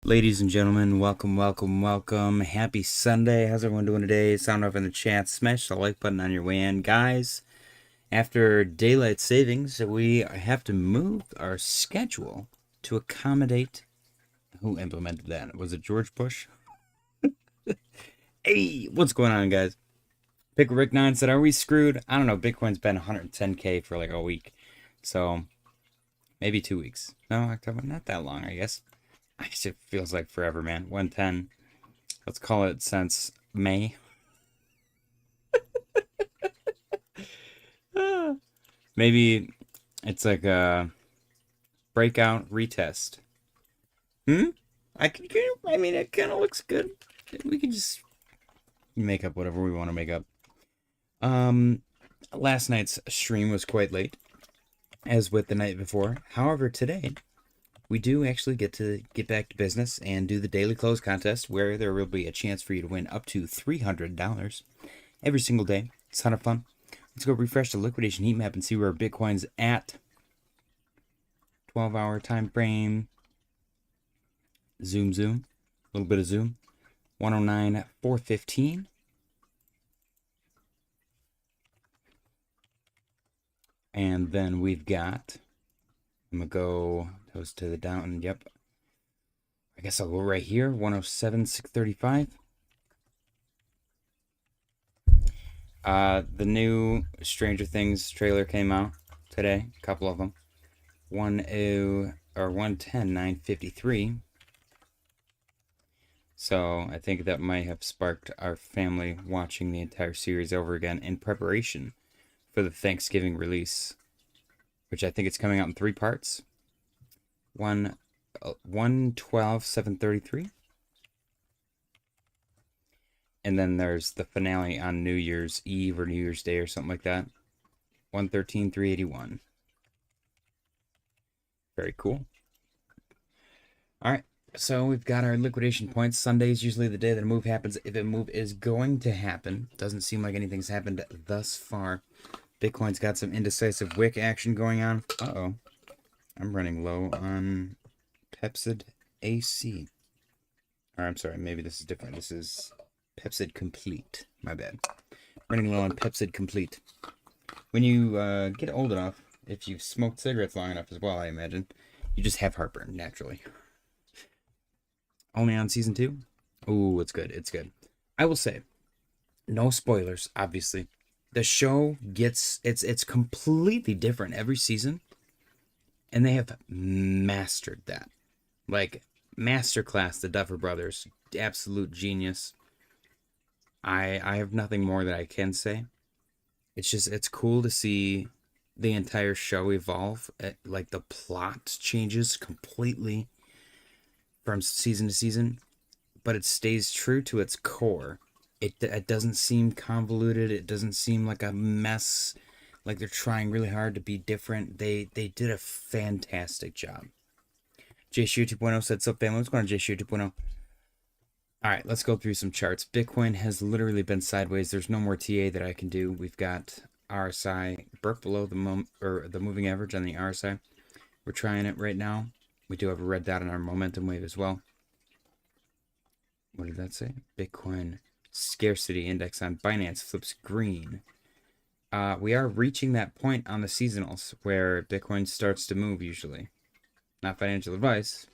Ladies and gentlemen, welcome, welcome, welcome. Happy Sunday. How's everyone doing today? Sound off in the chat. Smash the like button on your way in. Guys, after daylight savings, we have to move our schedule to accommodate... Who implemented that? Was it George Bush? Hey, what's going on, guys? Pick Rick 9 said, are we screwed? I don't know. Bitcoin's been 110K for like a week. So, maybe 2 weeks. No, October, not that long, I guess. I guess it feels like forever, man. 110. Let's call it since May. Maybe it's like a breakout retest. I mean, it kind of looks good. We can just make up whatever we want to make up. Last night's stream was quite late, as with the night before. However, today we do actually get to get back to business and do the daily close contest, where there will be a chance for you to win up to $300 every single day. It's a ton of fun. Let's go refresh the liquidation heat map and see where Bitcoin's at. 12-hour time frame. Zoom. A little bit of zoom. 109,415. And then we've got... I'm going to go toes to the down. Yep. I guess I'll go right here. 107,635. The new Stranger Things trailer came out today. A couple of them. 110,953. So I think that might have sparked our family watching the entire series over again in preparation for the Thanksgiving release, which I think it's coming out in 3 parts. 112,733. And then there's the finale on New Year's Eve or New Year's Day or something like that. 113,381. Very cool. Alright, so we've got our liquidation points. Sunday's usually the day that a move happens. If a move is going to happen, doesn't seem like anything's happened thus far. Bitcoin's got some indecisive wick action going on. Uh-oh. I'm running low on Pepsid AC. Or I'm sorry, maybe this is different. This is Pepsid Complete. My bad. Running low on Pepsid Complete. When you get old enough, if you've smoked cigarettes long enough as well, I imagine, you just have heartburn, naturally. Only on season 2? Ooh, it's good. It's good. I will say, no spoilers, obviously. The show gets... It's completely different every season. And they have mastered that. Like, masterclass, the Duffer Brothers. Absolute genius. I have nothing more that I can say. It's just, it's cool to see the entire show evolve. Like, the plot changes completely from season to season, but it stays true to its core. It doesn't seem convoluted. It doesn't seem like a mess, like they're trying really hard to be different. They did a fantastic job. JSU 2.0 said, "Sup, family? What's going on, JSU 2.0? All right, let's go through some charts. Bitcoin has literally been sideways. There's no more TA that I can do. We've got RSI broke below the moving average on the RSI. We're trying it right now. We do have a red dot on our momentum wave as well. What did that say? Bitcoin scarcity index on Binance flips green. We are reaching that point on the seasonals where Bitcoin starts to move usually. Not financial advice,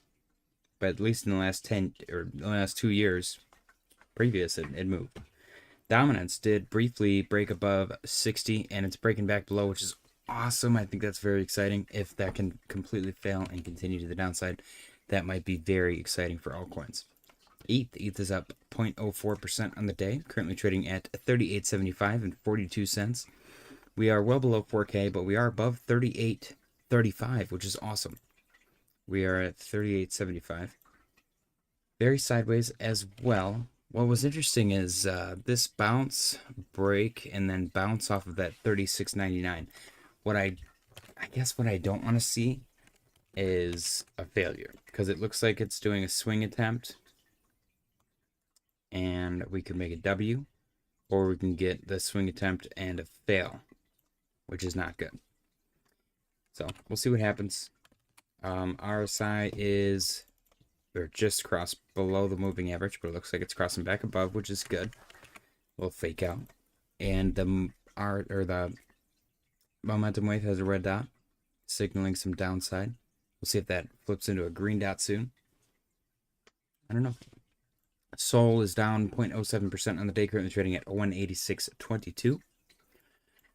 but at least in the last 10 or the last 2 years previous, it moved. Dominance did briefly break above 60, and it's breaking back below, which is awesome. I think that's very exciting. If that can completely fail and continue to the downside, that might be very exciting for altcoins. ETH is up 0.04% on the day, currently trading at 38.75 and 42 cents. We are well below 4K, but we are above 38.35, which is awesome. We are at 38.75. Very sideways as well. What was interesting is this bounce, break, and then bounce off of that 36.99. I guess what I don't want to see is a failure, because it looks like it's doing a swing attempt, and we could make a W, or we can get the swing attempt and a fail, which is not good. So we'll see what happens. RSI is We're just crossed below the moving average, but it looks like it's crossing back above, which is good. We'll fake out. And the momentum wave has a red dot, signaling some downside. We'll see if that flips into a green dot soon. I don't know. Sol is down 0.07% on the day, currently trading at 186.22.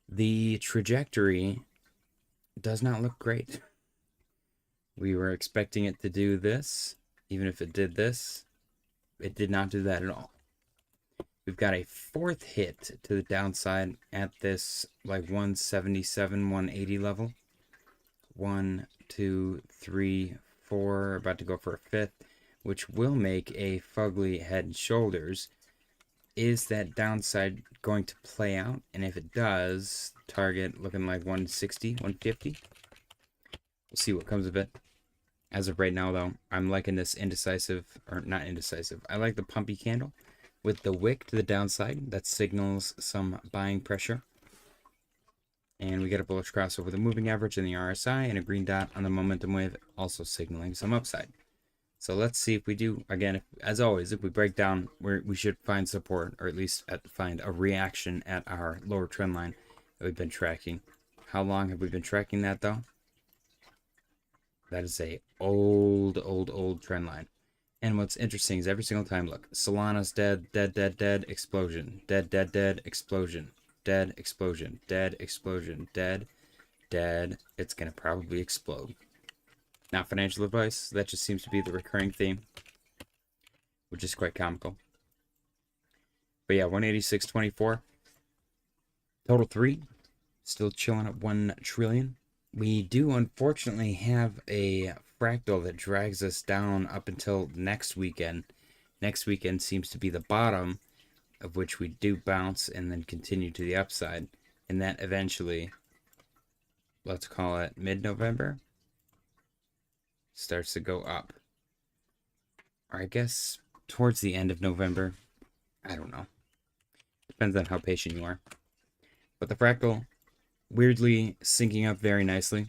The trajectory does not look great. We were expecting it to do this. Even if it did this, it did not do that at all. We've got a fourth hit to the downside at this like 177, 180 level. 1, 2, 3, 4. About to go for a fifth, which will make a fugly head and shoulders. Is that downside going to play out? And if it does, target looking like 160, 150. We'll see what comes of it. As of right now, though, I'm liking this indecisive, or not indecisive. I like the pumpy candle with the wick to the downside. That signals some buying pressure. And we get a bullish cross over the moving average and the RSI, and a green dot on the momentum wave, also signaling some upside. So let's see if we do, again, as always, if we break down, we should find support, or at least find a reaction at our lower trend line that we've been tracking. How long have we been tracking that, though? That is a old trend line. And what's interesting is every single time, look, Solana's dead, explosion, dead, explosion, dead, explosion, dead, explosion, dead. It's going to probably explode. Not financial advice. That just seems to be the recurring theme, which is quite comical. But yeah, 186.24. Total 3. Still chilling at 1 trillion. We do unfortunately have a fractal that drags us down up until next weekend. Next weekend seems to be the bottom, of which we do bounce and then continue to the upside. And that eventually, let's call it mid-November, starts to go up. Or I guess towards the end of November. I don't know. Depends on how patient you are. But the fractal, weirdly syncing up very nicely.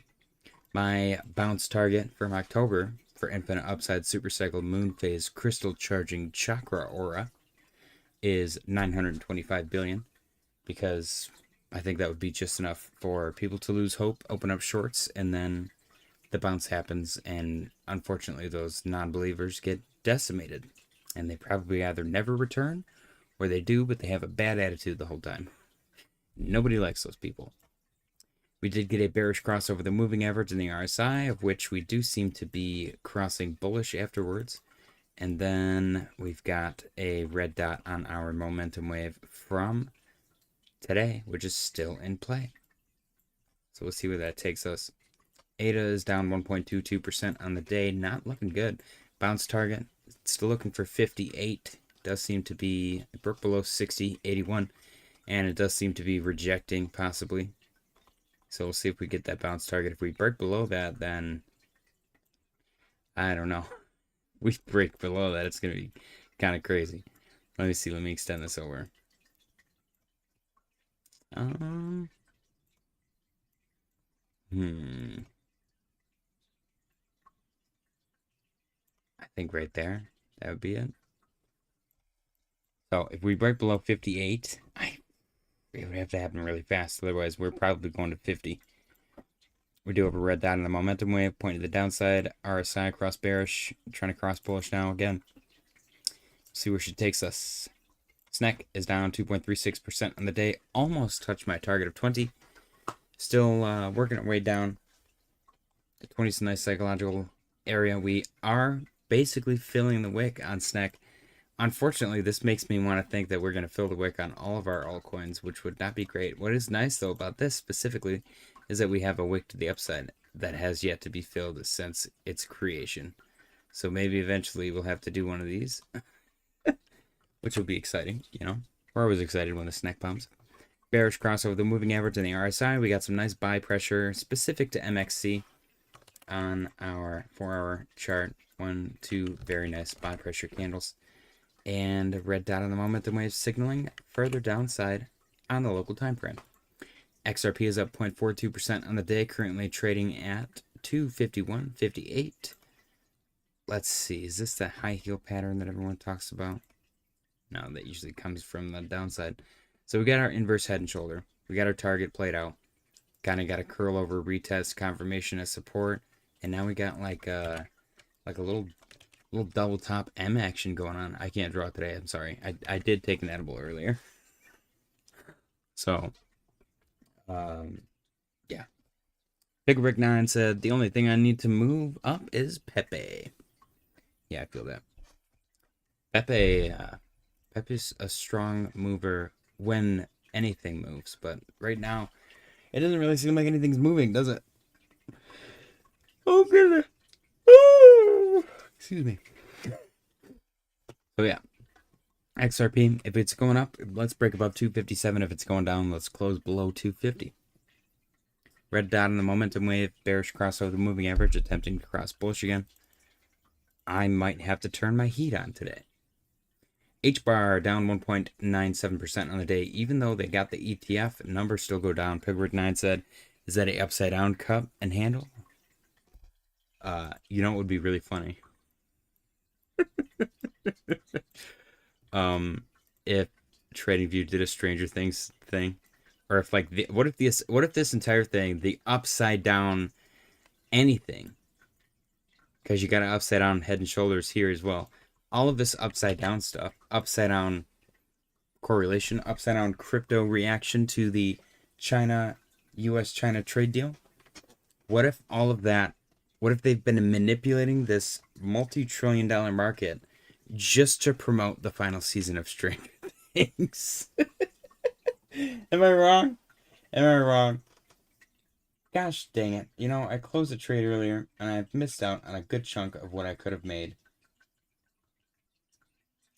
My bounce target from October for infinite upside supercycle moon phase crystal charging chakra aura is 925 billion, because I think that would be just enough for people to lose hope, open up shorts, and then the bounce happens, and unfortunately those non-believers get decimated, and they probably either never return or they do, but they have a bad attitude the whole time. Nobody likes those people. We did get a bearish cross over the moving average in the RSI, of which we do seem to be crossing bullish afterwards. And then we've got a red dot on our momentum wave from today, which is still in play. So we'll see where that takes us. ADA is down 1.22% on the day. Not looking good. Bounce target, still looking for 58. Does seem to be, it broke below 60, 81. And it does seem to be rejecting, possibly. So we'll see if we get that bounce target. If we break below that, then I don't know. We break below that, it's going to be kind of crazy. Let me see. Let me extend this over. I think right there, that would be it. So if we break below 58, it would have to happen really fast. Otherwise, we're probably going to 50. We do have a red dot in the momentum wave, point to the downside. RSI cross bearish, trying to cross bullish now again. See where she takes us. SNEK is down 2.36% on the day. Almost touched my target of 20. Still working our way down. The 20 is a nice psychological area. We are basically filling the wick on SNEK. Unfortunately, this makes me want to think that we're going to fill the wick on all of our altcoins, which would not be great. What is nice, though, about this specifically is that we have a wick to the upside that has yet to be filled since its creation. So maybe eventually we'll have to do one of these, which will be exciting, you know. We're always excited when the SNEK pumps. Bearish crossover the moving average and the RSI. We got some nice buy pressure specific to MXC on our 4-hour chart. 1, 2 very nice buy pressure candles. And a red dot on the momentum wave signaling further downside on the local time frame. XRP is up 0.42% on the day, currently trading at 251.58. let's see. Is this the high heel pattern that everyone talks about? No, that usually comes from the downside. So we got our inverse head and shoulder. We got our target played out. Kind of got a curl over retest, confirmation as support, and now we got like a little double top M action going on. I can't draw it today. I'm sorry. I did take an edible earlier. So, yeah. Pickrick9 said the only thing I need to move up is Pepe. Yeah, I feel that. Pepe's a strong mover when anything moves, but right now it doesn't really seem like anything's moving, does it? Oh goodness. Excuse me. So yeah, XRP, if it's going up, let's break above 257. If it's going down, let's close below 250. Red dot on the momentum wave, bearish crossover the moving average, attempting to cross bullish again. I might have to turn my heat on today. HBAR down 1.97% on the day, even though they got the ETF, numbers still go down. Pigward9 said, is that a upside down cup and handle? You know what would be really funny? If TradingView did a Stranger Things thing, or if like what if this entire thing, the upside down anything, because you got an upside down head and shoulders here as well. All of this upside down stuff, upside down correlation, upside down crypto reaction to the US-China trade deal. What if all of that? What if they've been manipulating this multi-trillion-dollar market just to promote the final season of Stranger Things? Am I wrong? Am I wrong? Gosh dang it. You know, I closed a trade earlier, and I've missed out on a good chunk of what I could have made.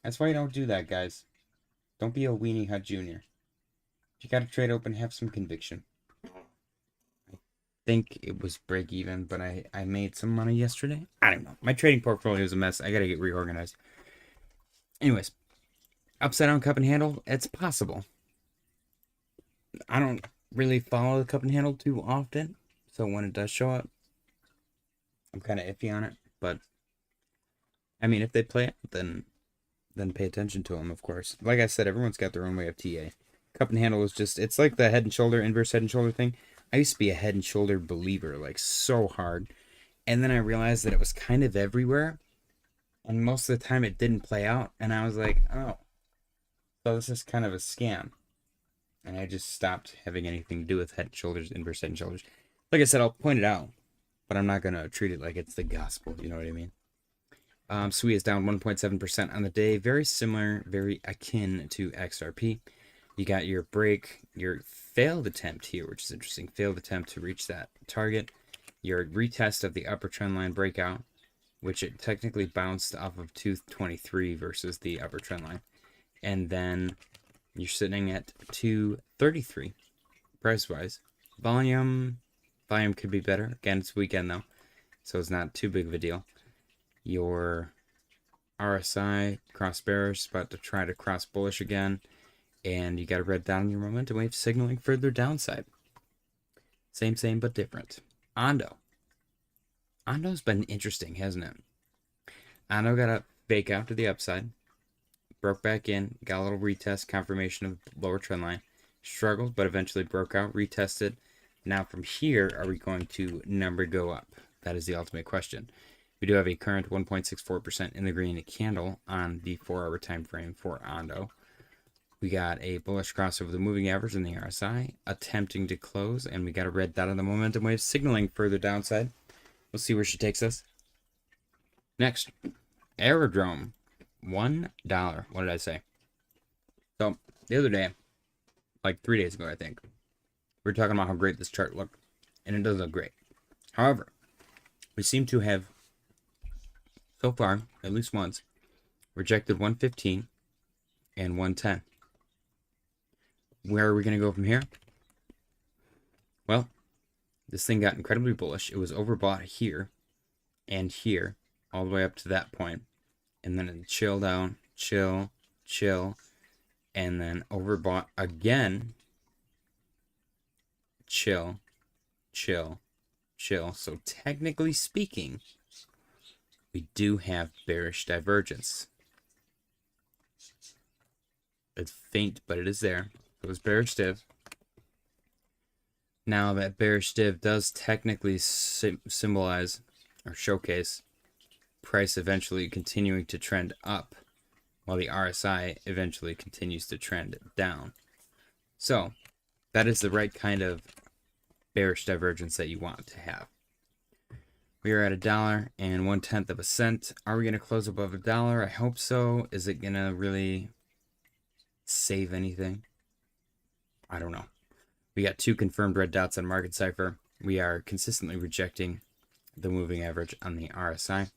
That's why you don't do that, guys. Don't be a Weenie Hut Jr. If you got a trade open, have some conviction. I think it was break even, but I made some money yesterday. I don't know. My trading portfolio is a mess. I gotta get reorganized. Anyways, upside down cup and handle, it's possible. I don't really follow the cup and handle too often, so when it does show up, I'm kind of iffy on it. But I mean, if they play it, then pay attention to them, of course. Like I said, everyone's got their own way of TA. Cup and handle is just, it's like the head and shoulder, inverse head and shoulder thing. I used to be a head and shoulder believer, like so hard. And then I realized that it was kind of everywhere. And most of the time it didn't play out. And I was like, oh, so this is kind of a scam. And I just stopped having anything to do with head and shoulders, inverse head and shoulders. Like I said, I'll point it out, but I'm not going to treat it like it's the gospel. You know what I mean? SWE is down 1.7% on the day. Very similar, very akin to XRP. You got your break, your failed attempt here, which is interesting. Failed attempt to reach that target. Your retest of the upper trend line breakout, which it technically bounced off of 223 versus the upper trend line. And then you're sitting at 233 price-wise. Volume could be better. Again, it's weekend though, so it's not too big of a deal. Your RSI cross bearish, about to try to cross bullish again, and you got a red dot on your momentum wave signaling further downside. Same but different. Ondo's been interesting, hasn't it? Ondo got a fake out to the upside, broke back in, got a little retest, confirmation of lower trend line, struggled but eventually broke out, retested. Now from here, are we going to number go up? That is the ultimate question. We do have a current 1.64% in the green candle on the 4-hour time frame for Ondo. We got a bullish cross over the moving average in the RSI, attempting to close, and we got a red dot on the momentum wave signaling further downside. We'll see where she takes us. Next, Aerodrome, $1. What did I say? So the other day, like 3 days ago, I think, we were talking about how great this chart looked, and it does look great. However, we seem to have so far, at least once, rejected 115 and 110. Where are we going to go from here? Well, this thing got incredibly bullish. It was overbought here and here, all the way up to that point. And then it chilled down, chill, and then overbought again. Chill. So technically speaking, we do have bearish divergence. It's faint, but it is there. It was bearish div. Now that bearish div does technically symbolize or showcase price eventually continuing to trend up, while the RSI eventually continues to trend down. So that is the right kind of bearish divergence that you want to have. We are at $1.01 cent. Are we going to close above $1? I hope so. Is it going to really save anything? I don't know. We got 2 confirmed red dots on Market Cipher. We are consistently rejecting the moving average on the RSI.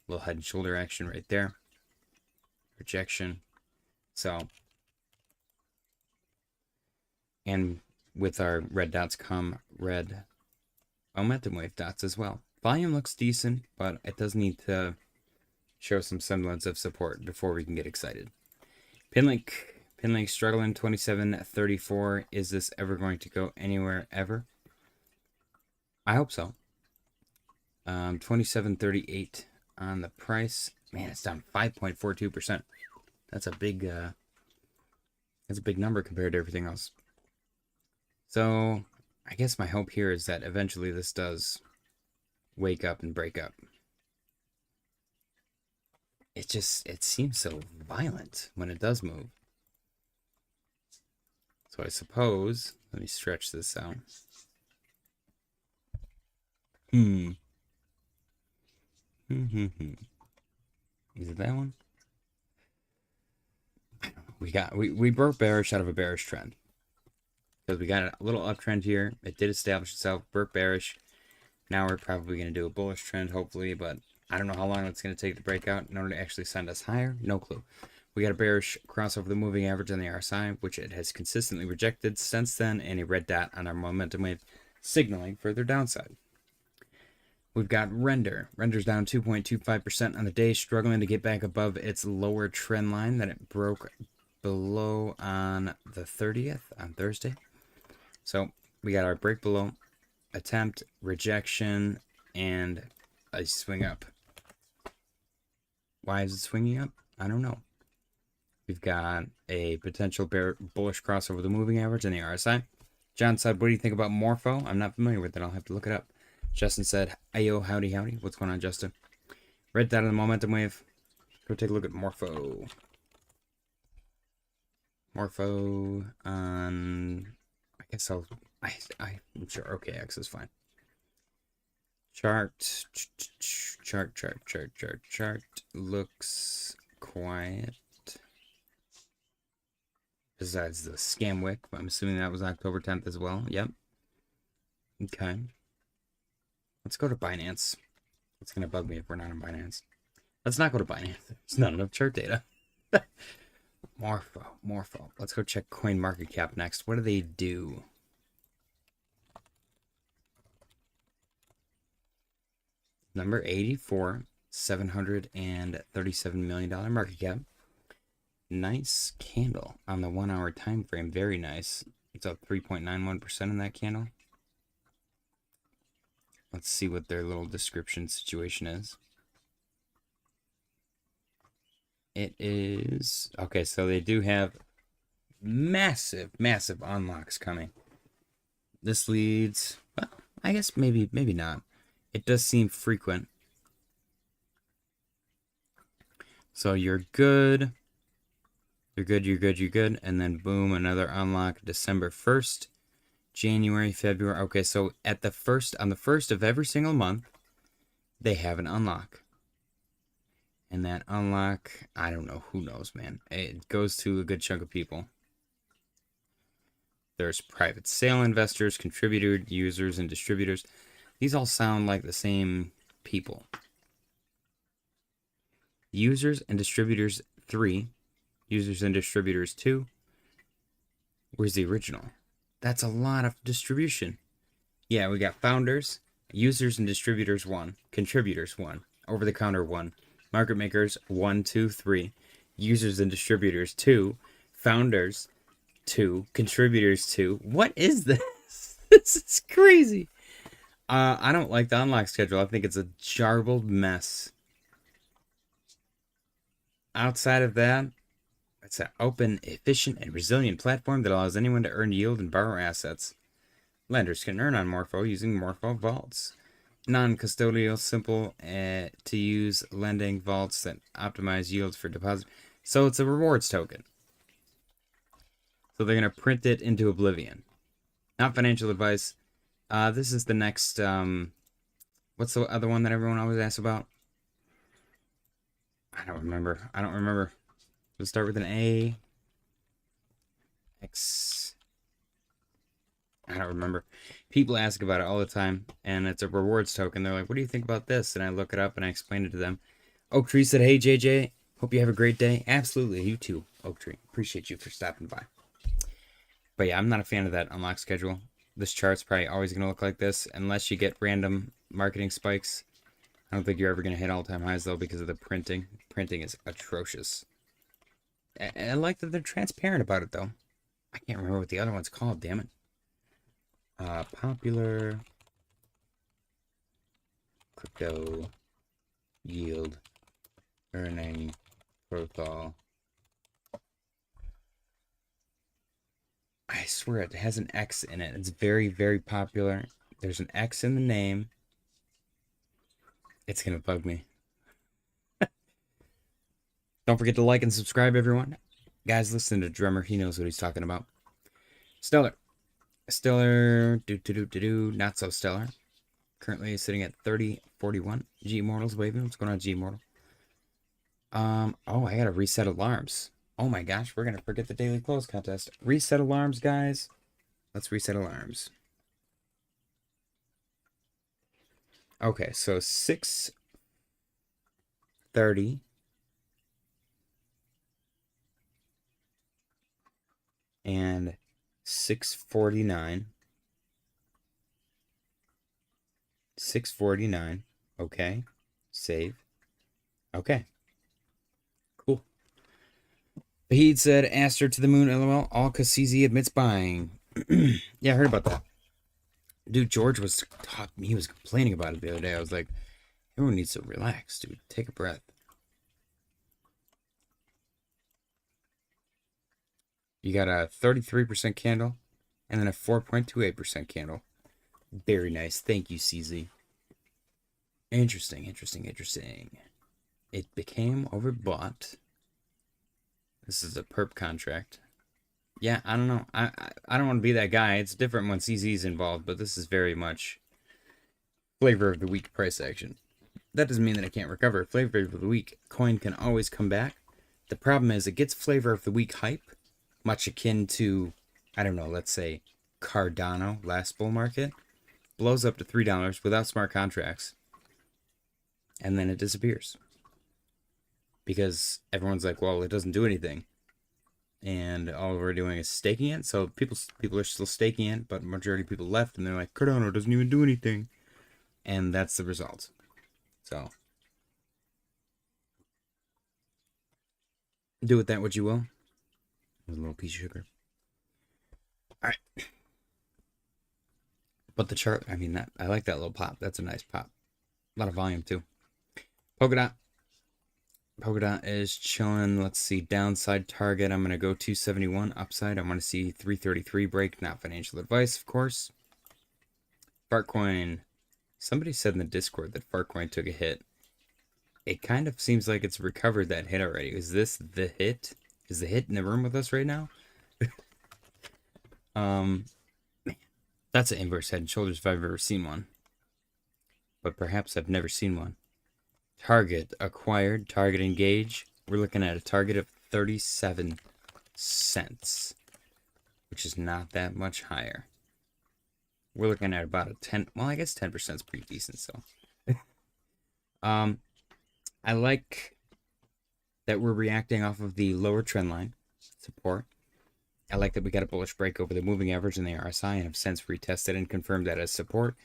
Little head and shoulder action right there. Rejection. So, and with our red dots come red momentum wave dots as well. Volume looks decent, but it does need to show some semblance of support before we can get excited. Pinlink struggling 27.34. Is this ever going to go anywhere ever? I hope so. 27.38 on the price. Man, it's down 5.42%. That's a big number compared to everything else. So I guess my hope here is that eventually this does wake up and break up. It seems so violent when it does move. So I suppose, let me stretch this out. Is it that one? I don't know. We broke bearish out of a bearish trend. Because we got a little uptrend here. It did establish itself, broke bearish. Now we're probably going to do a bullish trend, hopefully, but I don't know how long it's going to take to break out in order to actually send us higher. No clue. We got a bearish cross over the moving average on the RSI, which it has consistently rejected since then, and a red dot on our momentum wave, signaling further downside. We've got Render. Render's down 2.25% on the day, struggling to get back above its lower trend line that it broke below on the 30th, on Thursday. So we got our break below, attempt, rejection, and a swing up. Why is it swinging up? I don't know. We've got a potential bullish cross over the moving average and the RSI. John said, what do you think about Morpho? I'm not familiar with it. I'll have to look it up. Justin said, ayo, howdy, howdy. What's going on, Justin? Red dot on the momentum wave. Go take a look at Morpho. Morpho on, I guess I'm sure OKX is fine. Chart looks quiet. Besides the scam wick, I'm assuming that was October 10th as well. Yep. Okay. Let's go to Binance. It's going to bug me if we're not on Binance. Let's not go to Binance. There's not enough chart data. Morpho. Let's go check CoinMarketCap next. What do they do? Number 84, $737 million market cap. Nice candle on the 1 hour time frame. Very nice. It's up 3.91% in that candle. Let's see what their little description situation is. It is okay, so they do have massive unlocks coming. This leads, well, I guess maybe not. It does seem frequent. So you're good. You're good. And then boom, another unlock December 1st, January, February. Okay, so on the 1st of every single month, they have an unlock. And that unlock, I don't know, who knows, man. It goes to a good chunk of people. There's private sale investors, contributor users, and distributors. These all sound like the same people. Users and distributors 3. Users and distributors 2. Where's the original? That's a lot of distribution. Yeah, we got founders, users and distributors 1, contributors 1, over-the-counter 1, market makers 1, 2, 3, users and distributors 2, founders 2, contributors 2. What is this? This is crazy. I don't like the unlock schedule. I think it's a jarbled mess. Outside of that, it's an open, efficient, and resilient platform that allows anyone to earn yield and borrow assets. Lenders can earn on Morpho using Morpho vaults. Non-custodial, simple to use lending vaults that optimize yields for deposit. So it's a rewards token. So they're going to print it into oblivion. Not financial advice. This is the next, what's the other one that everyone always asks about? I don't remember. Let's start with an A. X. I don't remember. People ask about it all the time, and it's a rewards token. They're like, what do you think about this? And I look it up, and I explain it to them. Oak Tree said, hey, JJ, hope you have a great day. Absolutely. You too, Oak Tree. Appreciate you for stopping by. But yeah, I'm not a fan of that unlock schedule. This chart's probably always going to look like this, unless you get random marketing spikes. I don't think you're ever going to hit all-time highs, though, because of the printing. Printing is atrocious. I like that they're transparent about it, though. I can't remember what the other one's called, damn it. Popular crypto yield earning protocol. I swear it has an X in it. It's very, very popular. There's an X in the name. It's gonna bug me. Don't forget to like and subscribe, everyone. Guys, listen to Drummer. He knows what he's talking about. Stellar. Not so stellar. Currently sitting at 30.41. G Immortals waving. What's going on, G Immortal? Oh, I gotta reset alarms. Oh my gosh, we're gonna forget the daily close contest. Reset alarms, guys. Let's reset alarms. Okay, so 6:30. And 6:49. 6:49. Okay. Save. Okay. Cool. He'd said, Aster to the moon, LOL. All cause CZ admits buying. Yeah, I heard about that. Dude, George was talking, he was complaining about it the other day. I was like, everyone needs to relax, dude. Take a breath. You got a 33% candle and then a 4.28% candle. Very nice. Thank you, CZ. Interesting. It became overbought. This is a perp contract. Yeah, I don't know. I don't want to be that guy. It's different when CZ's involved, but this is very much flavor of the week price action. That doesn't mean that I can't recover. Flavor of the week coin can always come back. The problem is it gets flavor of the week hype, much akin to, I don't know, let's say Cardano last bull market, blows up to $3 without smart contracts, and then it disappears. Because everyone's like, well, it doesn't do anything. And all we're doing is staking it. So people are still staking it, but majority of people left, and they're like, Cardano doesn't even do anything. And that's the result. So do with that what you will. There's a little piece of sugar. All right. But the chart, I mean, I like that little pop. That's a nice pop. A lot of volume too. Polkadot is chilling. Let's see, downside target. I'm going to go 271. Upside, I want to see 333 break. Not financial advice, of course. Fartcoin. Somebody said in the Discord that Fartcoin took a hit. It kind of seems like it's recovered that hit already. Is this the hit? Is the hit in the room with us right now? That's an inverse head and shoulders if I've ever seen one. But perhaps I've never seen one. Target acquired, target engage. We're looking at a target of 37 cents, which is not that much higher. We're looking at about a 10, well, I guess 10% is pretty decent, so. I like that we're reacting off of the lower trend line support. I like that we got a bullish break over the moving average and the RSI and have since retested and confirmed that as support.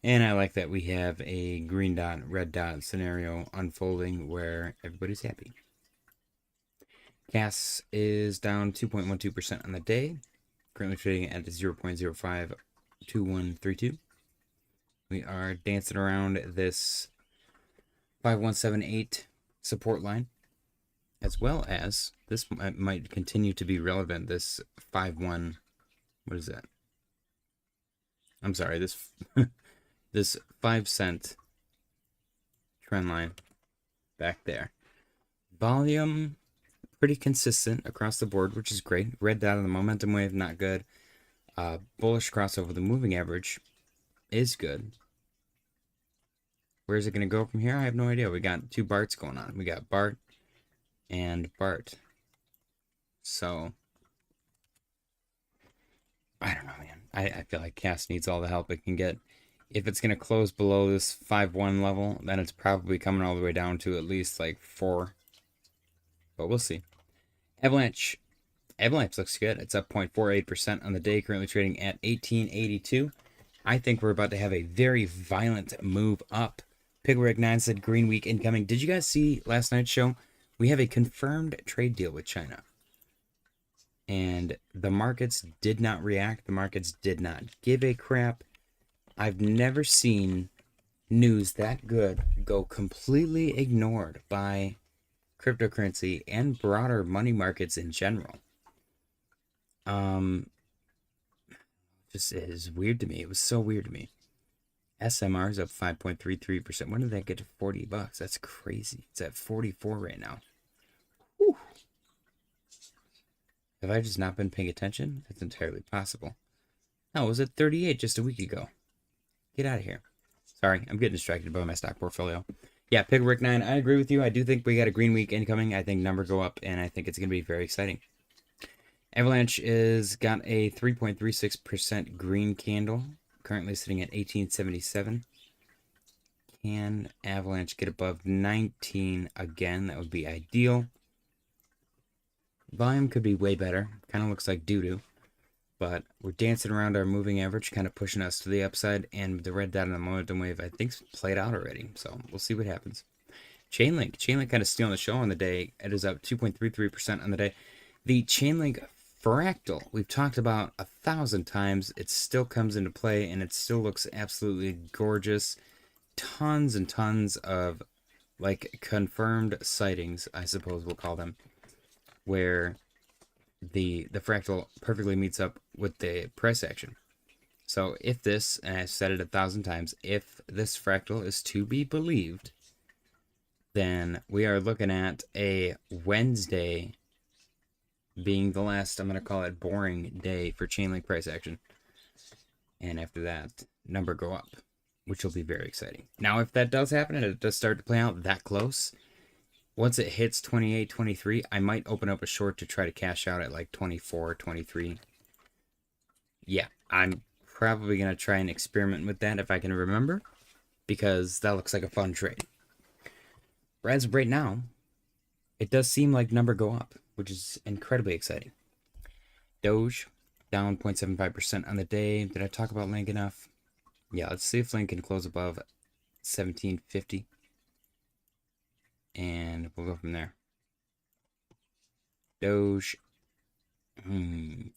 And I like that we have a green dot, red dot scenario unfolding where everybody's happy. CAS is down 2.12% on the day. Currently trading at 0.052132. We are dancing around this 5178 support line. as well as this might continue to be relevant. This 5-1, what is that? I'm sorry, this this 5-cent trend line back there. Volume pretty consistent across the board, which is great. Red dot on the momentum wave, not good. Bullish crossover the moving average is good. Where is it going to go from here? I have no idea. We got two Barts going on. We got Bart and Bart. So, I don't know, man. I feel like Cass needs all the help it can get. If it's going to close below this 5-1 level, then it's probably coming all the way down to at least like 4. But we'll see. Avalanche. Avalanche looks good. It's up 0.48% on the day, currently trading at 1882. I think we're about to have a very violent move up. Pigwig9 said green week incoming. Did you guys see last night's show? We have a confirmed trade deal with China. And the markets did not react. The markets did not give a crap. I've never seen news that good go completely ignored by cryptocurrency and broader money markets in general. Just it is weird to me. It was so weird to me. SMR is up 5.33%. When did that get to $40? That's crazy. It's at 44 right now. Whew. Have I just not been paying attention? That's entirely possible. No, it was at 38 just a week ago. Get out of here. Sorry, I'm getting distracted by my stock portfolio. Yeah, Pigrick9, I agree with you. I do think we got a green week incoming. I think numbers go up, and I think it's going to be very exciting. Avalanche is got a 3.36% green candle, currently sitting at 1877. Can Avalanche get above 19 again? That would be ideal. Volume could be way better. Kind of looks like doo-doo. But we're dancing around our moving average, kind of pushing us to the upside. And the red dot on the momentum wave, I think, played out already. So we'll see what happens. Chainlink. Chainlink kind of stealing the show on the day. It is up 2.33% on the day. The Chainlink fractal, we've talked about 1,000 times. It still comes into play, and it still looks absolutely gorgeous. Tons and tons of, like, confirmed sightings, I suppose we'll call them, where the fractal perfectly meets up with the price action. So if this, and I've said it 1,000 times, if this fractal is to be believed, then we are looking at a Wednesday being the last, I'm going to call it, boring day for Chainlink price action. And after that, number go up, which will be very exciting. Now, if that does happen and it does start to play out that close, once it hits 28, 23, I might open up a short to try to cash out at like 24, 23. Yeah, I'm probably going to try and experiment with that if I can remember, because that looks like a fun trade. As of right now, it does seem like number go up, which is incredibly exciting. Doge, down 0.75% on the day. Did I talk about Link enough? Yeah, let's see if Link can close above 1750. And we'll go from there. Doge.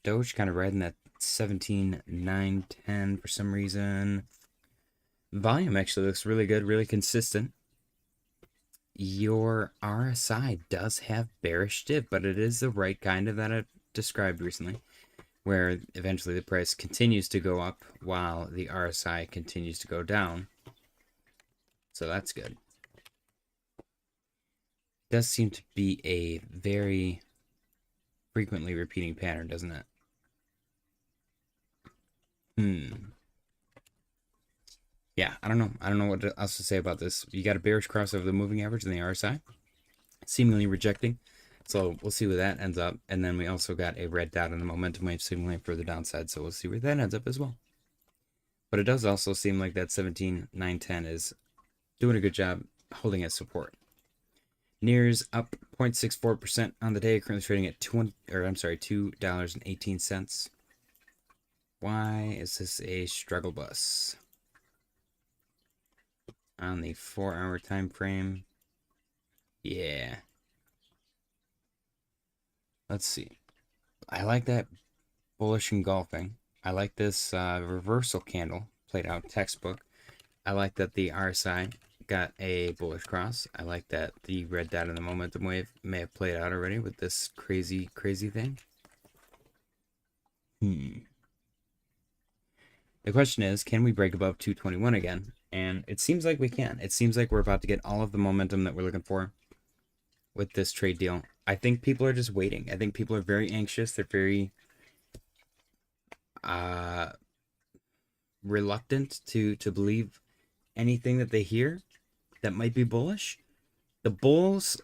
Doge kind of riding that 17,910 for some reason. Volume actually looks really good, really consistent. Your RSI does have bearish dip, but it is the right kind of that I've described recently, where eventually the price continues to go up while the RSI continues to go down. So that's good. Does seem to be a very frequently repeating pattern, doesn't it? Yeah, I don't know. I don't know what else to say about this. You got a bearish crossover of the moving average and the RSI, seemingly rejecting. So we'll see where that ends up. And then we also got a red dot on the momentum wave signaling for the downside. So we'll see where that ends up as well. But it does also seem like that 17,910 is doing a good job holding its support. NIRS up 0.64% on the day, currently trading at $2.18. Why is this a struggle bus? On the 4-hour time frame. Yeah. Let's see. I like that bullish engulfing. I like this reversal candle played out textbook. I like that the RSI got a bullish cross. I like that the red dot in the momentum wave may have played out already with this crazy thing. The question is, can we break above 221 again? And it seems like we can. It seems like we're about to get all of the momentum that we're looking for with this trade deal. I think people are just waiting. I think people are very anxious. They're very reluctant to believe anything that they hear that might be bullish. The bulls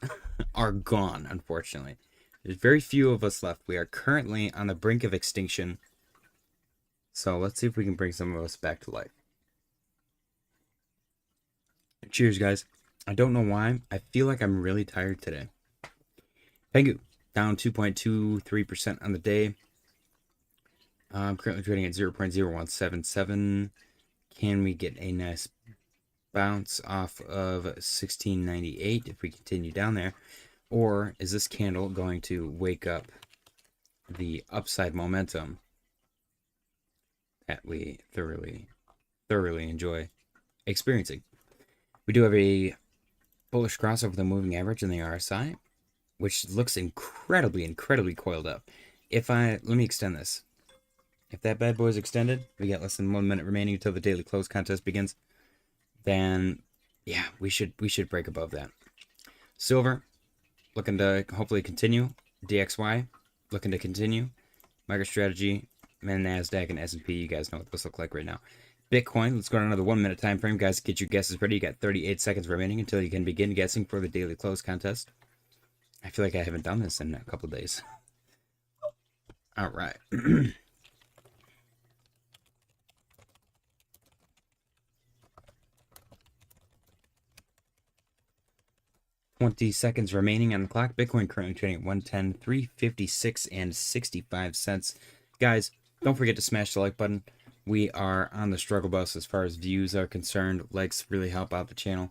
are gone, unfortunately. There's very few of us left. We are currently on the brink of extinction. So let's see if we can bring some of us back to life. Cheers, guys. I don't know why. I feel like I'm really tired today. Pengu, down 2.23% on the day. I'm currently trading at 0.0177. Can we get a nice bounce off of 1698 if we continue down there? Or is this candle going to wake up the upside momentum that we thoroughly enjoy experiencing? We do have a bullish cross over the moving average in the RSI, which looks incredibly coiled up. Let me extend this. If that bad boy is extended, we got less than 1 minute remaining until the daily close contest begins. Then, yeah, we should break above that. Silver, looking to hopefully continue. DXY, looking to continue. MicroStrategy, and NASDAQ, and S&P, you guys know what those look like right now. Bitcoin, let's go on another 1 minute time frame. Guys, get your guesses ready. You got 38 seconds remaining until you can begin guessing for the daily close contest. I feel like I haven't done this in a couple of days. All right. 20 seconds remaining on the clock. Bitcoin currently trading at 110, 356 and 65 cents. Guys, don't forget to smash the like button. We are on the struggle bus as far as views are concerned. Likes really help out the channel,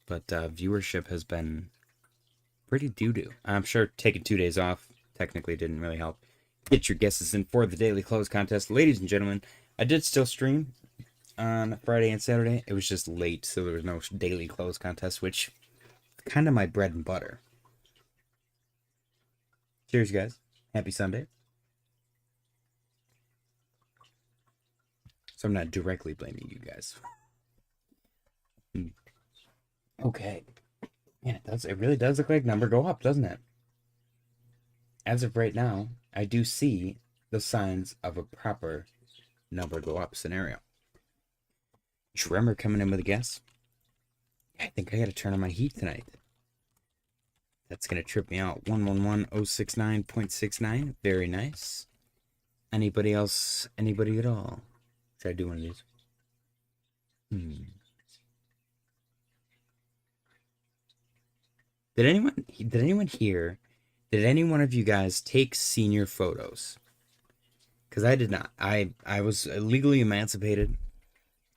but viewership has been pretty doo-doo. I'm sure taking 2 days off technically didn't really help. Get your guesses in for the daily close contest. Ladies and gentlemen, I did still stream on Friday and Saturday. It was just late, so there was no daily close contest, which kind of my bread and butter. Cheers, guys. Happy Sunday. So I'm not directly blaming you guys. Okay. Man, it really does look like number go up, doesn't it? As of right now, I do see the signs of a proper number go up scenario. Tremor coming in with a guess. I think I gotta turn on my heat tonight. That's gonna trip me out. 111069.69. Very nice. Anybody else? Anybody at all? Should I do one of these? Did anyone here? Did any one of you guys take senior photos? Because I did not. I was legally emancipated,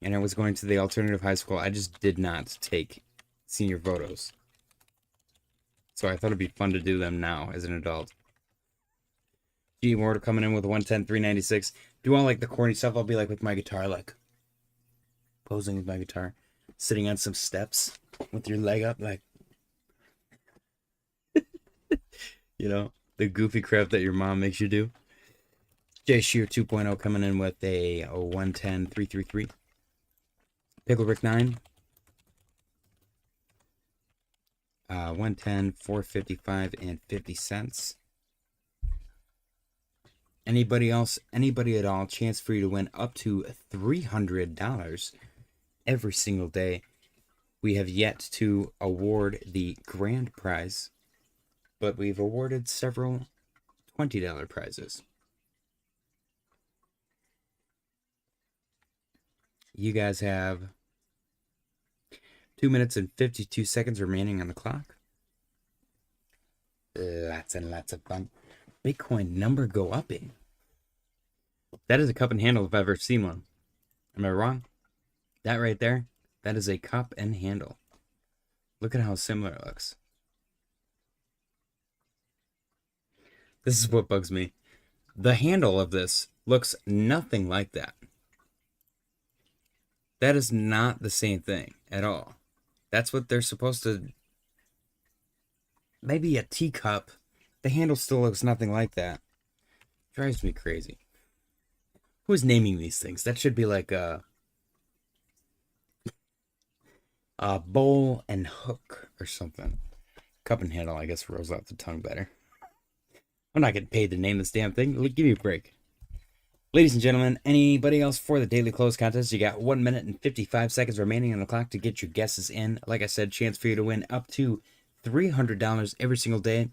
and I was going to the alternative high school. I just did not take senior photos. So I thought it'd be fun to do them now as an adult. G Ward coming in with a 110, 396. Do all like the corny stuff. I'll be like with my guitar, like posing with my guitar, sitting on some steps with your leg up, like you know, the goofy crap that your mom makes you do. J Shear 2.0 coming in with a 110, 333. Picklebrick 9. 110, 455 and 50 cents. Anybody else, anybody at all, chance for you to win up to $300 every single day. We have yet to award the grand prize, but we've awarded several $20 prizes. You guys have 2 minutes and 52 seconds remaining on the clock. Lots and lots of fun. Bitcoin number go upping. That is a cup and handle if I've ever seen one. Am I wrong? That right there, that is a cup and handle. Look at how similar it looks. This is what bugs me. The handle of this looks nothing like that. That is not the same thing at all. That's what they're supposed to. Maybe a teacup. The handle still looks nothing like that. Drives me crazy. Who's naming these things? That should be like a bowl and hook or something. Cup and handle, I guess, rolls off the tongue better. I'm not getting paid to name this damn thing. Give me a break. Ladies and gentlemen, anybody else for the daily close contest? You got 1 minute and 55 seconds remaining on the clock to get your guesses in. Like I said, chance for you to win up to $300 every single day.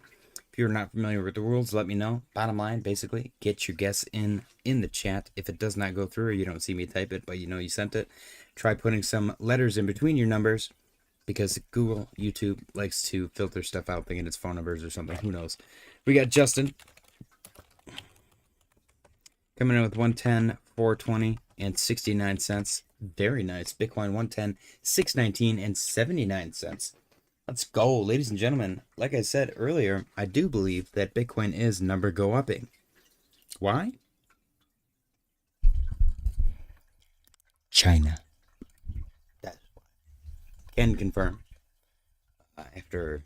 If you're not familiar with the rules, let me know. Bottom line, basically, get your guess in the chat. If it does not go through or you don't see me type it, but you know you sent it, try putting some letters in between your numbers because Google, YouTube likes to filter stuff out thinking it's phone numbers or something. Who knows? We got Justin coming in with 110, 420, and 69 cents. Very nice. Bitcoin 110, 619, and 79 cents. Let's go, ladies and gentlemen. Like I said earlier, I do believe that Bitcoin is number go upping. Why? China. That's why. Can confirm. After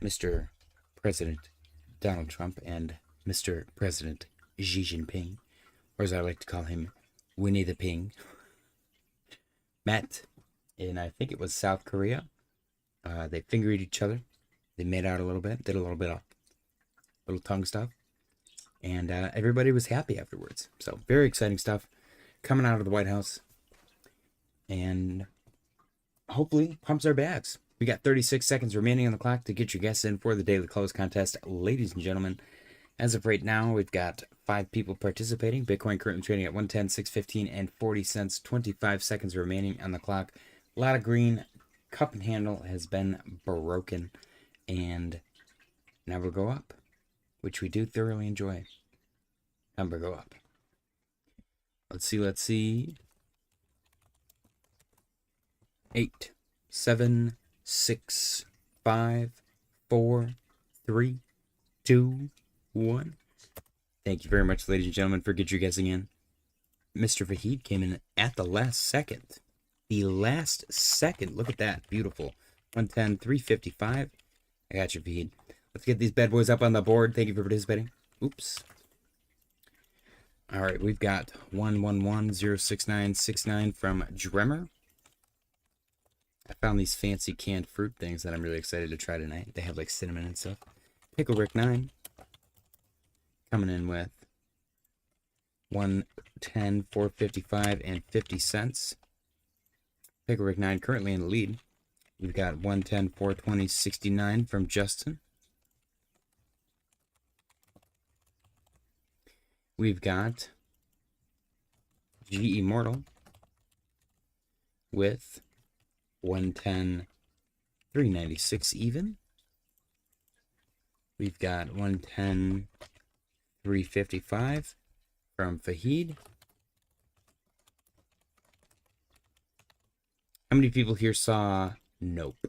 Mr. President Donald Trump and Mr. President Xi Jinping, or as I like to call him, Winnie the Ping, met in, I think it was South Korea. They fingered each other. They made out a little bit, did a little bit of little tongue stuff, and everybody was happy afterwards. So very exciting stuff coming out of the White House, and hopefully pumps our bags. We got 36 seconds remaining on the clock to get your guests in for the daily close contest, ladies and gentlemen. As of right now, we've got 5 people participating. Bitcoin currently trading at 110, 615, and 40 cents. 25 seconds remaining on the clock. A lot of green. Cup and handle has been broken, and number go up, which we do thoroughly enjoy. Number go up. Let's see. 8, 7, 6, 5, 4, 3, 2, 1. Thank you very much, ladies and gentlemen, for get your guessing in. Mr. Fahid came in at the last second. The last second. Look at that. Beautiful. 110, 355. I got you, Fahid. Let's get these bad boys up on the board. Thank you for participating. Oops. All right, we've got 11106969 from Dremmer. I found these fancy canned fruit things that I'm really excited to try tonight. They have like cinnamon and stuff. Pickle Rick 9 coming in with 110, 455, and 50 cents. Pickle Rick 9 currently in the lead. We've got 110, 420, 69 from Justin. We've got G Immortal with 110, 396 even. We've got 110, 355 from Fahid. How many people here saw Nope?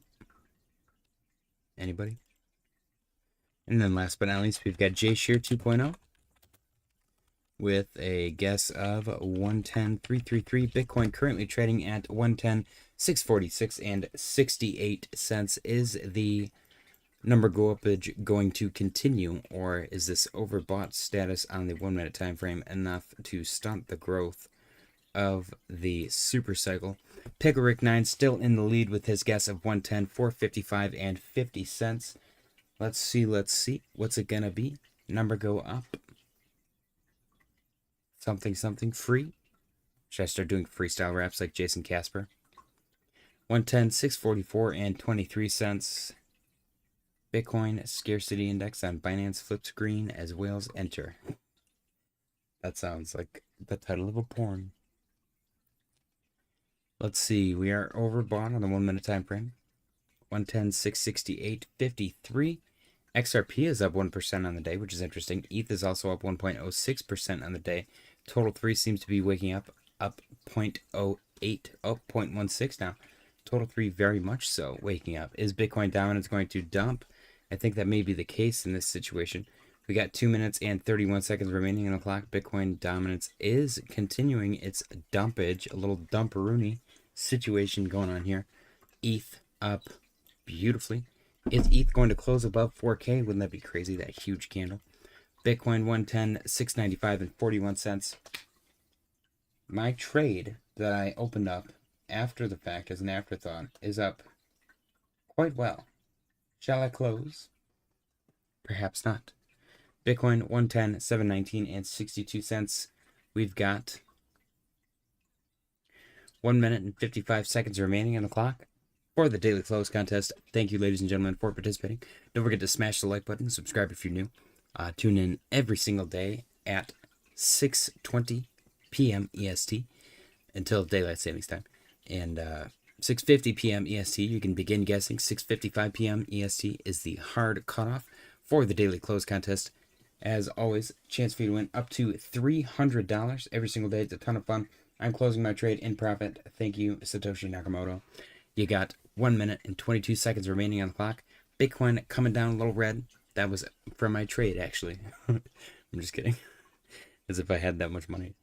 Anybody? And then last but not least, we've got J Shear 2.0 with a guess of 110, 333. Bitcoin currently trading at 110, 646 and 68 cents. Is the number go upage going to continue, or is this overbought status on the 1 minute time frame enough to stunt the growth of the Supercycle? Pickle Rick 9 still in the lead with his guess of 110, 455 and 50 cents. Let's see. What's it gonna be? Number go up. Something free. Should I start doing freestyle raps like Jason Casper? 110, 644 and 23 cents. Bitcoin scarcity index on Binance flips green as whales enter. That sounds like the title of a porn. Let's see. We are overbought on the 1 minute time frame. 110, 668, 53. XRP is up 1% on the day, which is interesting. ETH is also up 1.06% on the day. Total 3 seems to be waking up 0.08, 0.16 now. Total 3 very much so waking up. Is Bitcoin dominance going to dump? I think that may be the case in this situation. We got 2 minutes and 31 seconds remaining on the clock. Bitcoin dominance is continuing its dumpage, a little dumperoonie situation going on here. ETH up beautifully. Is ETH going to close above 4K? Wouldn't that be crazy? That huge candle. Bitcoin 110, 695 and 41 cents. My trade that I opened up after the fact as an afterthought is up quite well. Shall I close? Perhaps not. Bitcoin 110, 719 and 62 cents. We've got 1 minute and 55 seconds remaining on the clock for the daily close contest. Thank you, ladies and gentlemen, for participating. Don't forget to smash the like button, subscribe if you're new. Tune in every single day at 6:20 p.m. EST until daylight savings time. And 6:50 p.m. EST, you can begin guessing. 6:55 p.m. EST is the hard cutoff for the daily close contest. As always, chance for you to win up to $300 every single day. It's a ton of fun. I'm closing my trade in profit. Thank you, Satoshi Nakamoto. You got 1 minute and 22 seconds remaining on the clock. Bitcoin coming down a little red. That was from my trade, actually. I'm just kidding. As if I had that much money.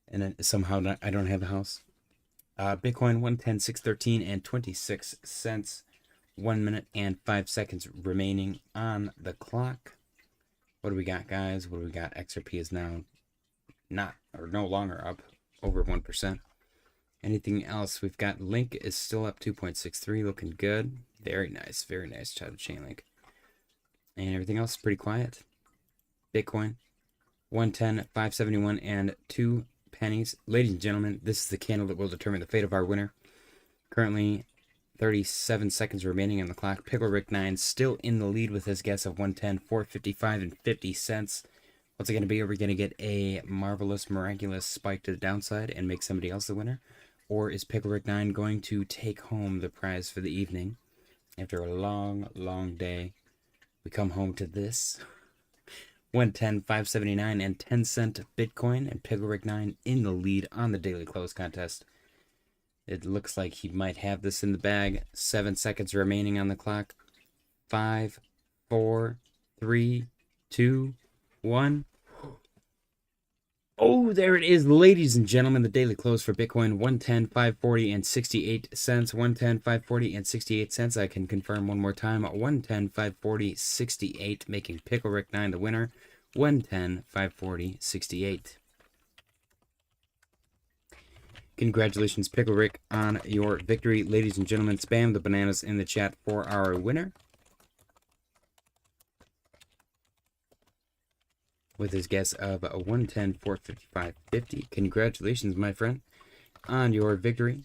And then somehow I don't have a house. Bitcoin 110, 613 and 26 cents. 1 minute and 5 seconds remaining on the clock. What do we got, guys? What do we got? XRP is now no longer up over 1%. Anything else? We've got Link is still up 2.63, looking good. Very nice Chatter Chainlink. And everything else is pretty quiet. Bitcoin 110, 571 and 2 pennies. Ladies and gentlemen, this is the candle that will determine the fate of our winner. Currently 37 seconds remaining on the clock. Pickle Rick 9 still in the lead with his guess of 110, 455 and 50 cents. What's it going to be? Are we going to get a marvelous, miraculous spike to the downside and make somebody else the winner? Or is Pickle Rick 9 going to take home the prize for the evening? After a long, long day, we come home to this. 110, 579 and 10 cent Bitcoin, and Pickle Rick 9 in the lead on the daily close contest. It looks like he might have this in the bag. 7 seconds remaining on the clock. 5, 4, 3, 2, 1. Oh, there it is, ladies and gentlemen. The daily close for Bitcoin, 110, 540 and 68 cents. 110, 540 and 68 cents. I can confirm one more time. 110, 540, 68, making Pickle Rick 9 the winner. 110, 540, 68. Congratulations, Pickle Rick, on your victory. Ladies and gentlemen, spam the bananas in the chat for our winner. With his guess of 110, 455, 50. Congratulations, my friend, on your victory.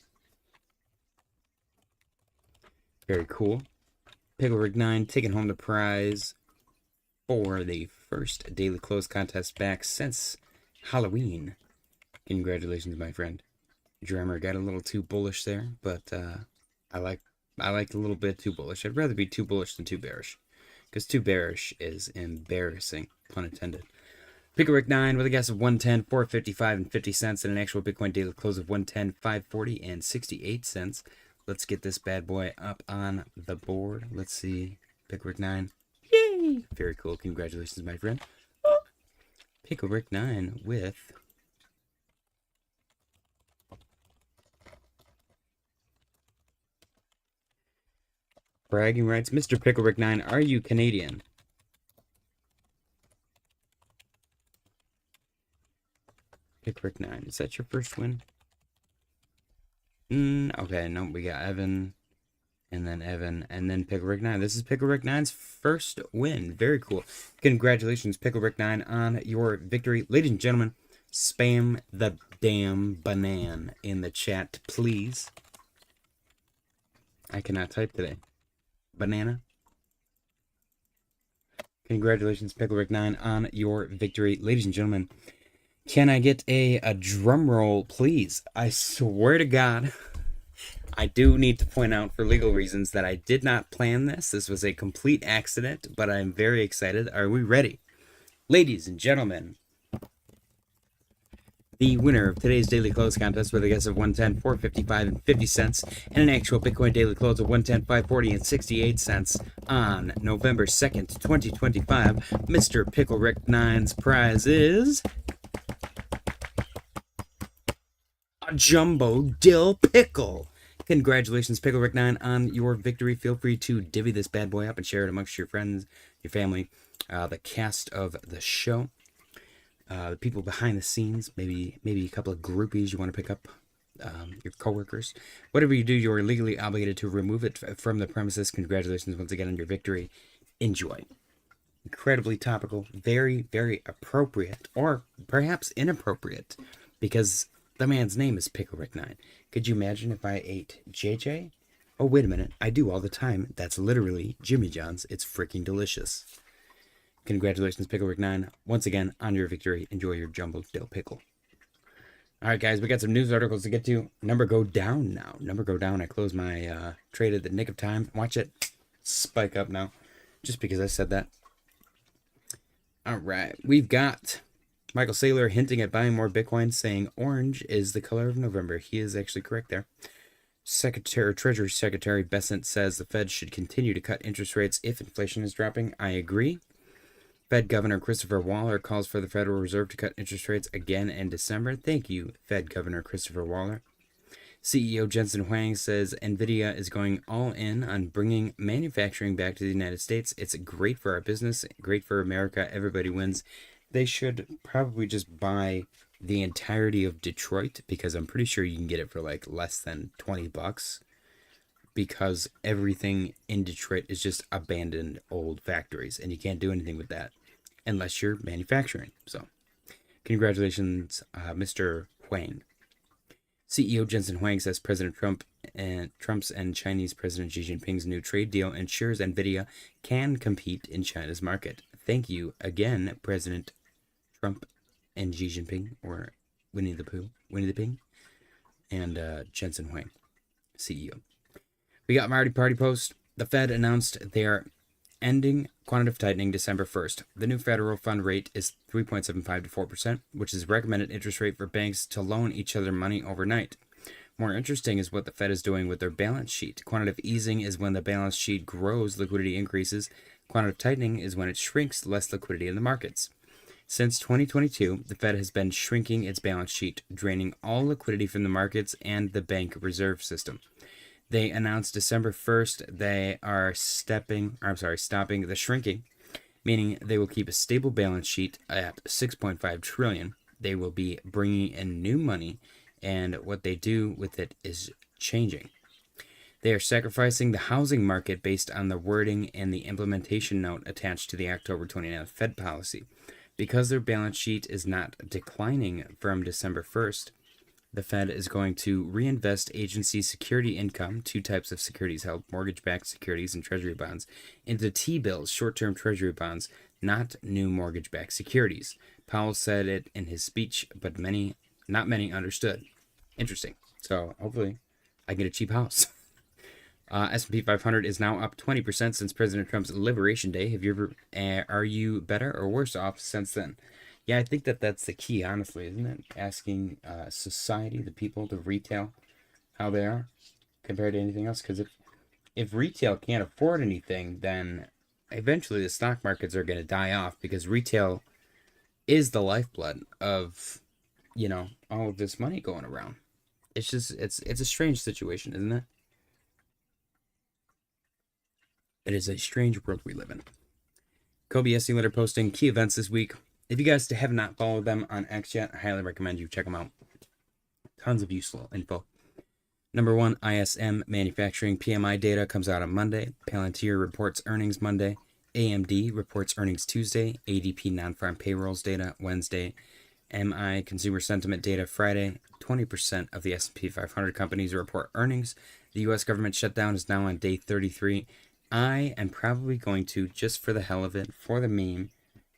Very cool. Pickle Rick 9 taking home the prize for the first daily close contest back since Halloween. Congratulations, my friend. Drummer got a little too bullish there, but I like a little bit too bullish. I'd rather be too bullish than too bearish, because too bearish is embarrassing, pun intended. Pickle Rick 9 with a guess of 110, 455 and 50 cents, and an actual Bitcoin daily close of 110, 540 and 68 cents. Let's get this bad boy up on the board. Let's see. Pickle Rick 9. Yay! Very cool. Congratulations, my friend. Oh. Pickle Rick 9 with bragging rights. Mr. Pickle Rick 9, are you Canadian? Pickle Rick 9, is that your first win? Okay, no, we got Evan, and then Pickle Rick 9. This is Pickle Rick 9's first win. Very cool. Congratulations, Pickle Rick 9, on your victory. Ladies and gentlemen, spam the damn banana in the chat, please. I cannot type today. Banana. Congratulations, Pickle Rick 9, on your victory. Ladies and gentlemen, can I get a drum roll, please? I swear to God, I do need to point out for legal reasons that I did not plan this. This was a complete accident, but I'm very excited. Are we ready? Ladies and gentlemen, the winner of today's daily close contest with a guess of 110, 455 and 50 cents, and an actual Bitcoin daily close of 110, 540 and 68 cents on November 2nd, 2025, Mr. Pickle Rick 9's prize is a jumbo dill pickle. Congratulations, Pickle Rick 9, on your victory. Feel free to divvy this bad boy up and share it amongst your friends, your family, the cast of the show, the people behind the scenes, maybe a couple of groupies you want to pick up, your coworkers. Whatever you do, you are legally obligated to remove it from the premises. Congratulations once again on your victory. Enjoy. Incredibly topical, very, very appropriate, or perhaps inappropriate, because the man's name is Pickle Rick 9. Could you imagine if I ate JJ? Oh, wait a minute. I do all the time. That's literally Jimmy John's. It's freaking delicious. Congratulations, Pickle Rick 9. Once again, on your victory. Enjoy your jumbo dill pickle. All right, guys. We got some news articles to get to. Number go down now. Number go down. I closed my trade at the nick of time. Watch it spike up now. Just because I said that. All right. We've got Michael Saylor hinting at buying more Bitcoin, saying orange is the color of November. He is actually correct there. Treasury Secretary Bessent says the Fed should continue to cut interest rates if inflation is dropping. I agree. Fed Governor Christopher Waller calls for the Federal Reserve to cut interest rates again in December. Thank you, Fed Governor Christopher Waller. CEO Jensen Huang says NVIDIA is going all in on bringing manufacturing back to the United States. It's great for our business, great for America. Everybody wins. They should probably just buy the entirety of Detroit, because I'm pretty sure you can get it for like less than $20, because everything in Detroit is just abandoned old factories and you can't do anything with that unless you're manufacturing. So congratulations, Mr. Huang. CEO Jensen Huang says President Trump's and Chinese President Xi Jinping's new trade deal ensures NVIDIA can compete in China's market. Thank you again, President Trump and Xi Jinping, or Winnie the Pooh, and Jensen Huang, CEO. We got Marty Party Post. The Fed announced they are ending quantitative tightening December 1st. The new federal fund rate is 3.75 to 4%, which is recommended interest rate for banks to loan each other money overnight. More interesting is what the Fed is doing with their balance sheet. Quantitative easing is when the balance sheet grows, liquidity increases. Quantitative tightening is when it shrinks, less liquidity in the markets. Since 2022, the Fed has been shrinking its balance sheet, draining all liquidity from the markets and the bank reserve system. They announced December 1st they are stopping the shrinking, meaning they will keep a stable balance sheet at $6.5 trillion. They will be bringing in new money, and what they do with it is changing. They are sacrificing the housing market based on the wording and the implementation note attached to the October 29th Fed policy. Because their balance sheet is not declining from December 1st, the Fed is going to reinvest agency security income, two types of securities held, mortgage-backed securities and treasury bonds, into T-bills, short-term treasury bonds, not new mortgage-backed securities. Powell said it in his speech, but not many understood. Interesting. So hopefully I get a cheap house. S&P 500 is now up 20% since President Trump's Liberation Day. Have you ever? Are you better or worse off since then? Yeah, I think that's the key, honestly, isn't it? Asking society, the people, the retail, how they are compared to anything else. Because if retail can't afford anything, then eventually the stock markets are going to die off, because retail is the lifeblood of, all of this money going around. It's just, it's a strange situation, isn't it? It is a strange world we live in. Kobe SC letter posting key events this week. If you guys have not followed them on X yet, I highly recommend you check them out. Tons of useful info. Number 1, ISM manufacturing PMI data comes out on Monday. Palantir reports earnings Monday. AMD reports earnings Tuesday. ADP non-farm payrolls data Wednesday. MI consumer sentiment data Friday. 20% of the S&P 500 companies report earnings. The U.S. government shutdown is now on day 33. I am probably going to, just for the hell of it, for the meme,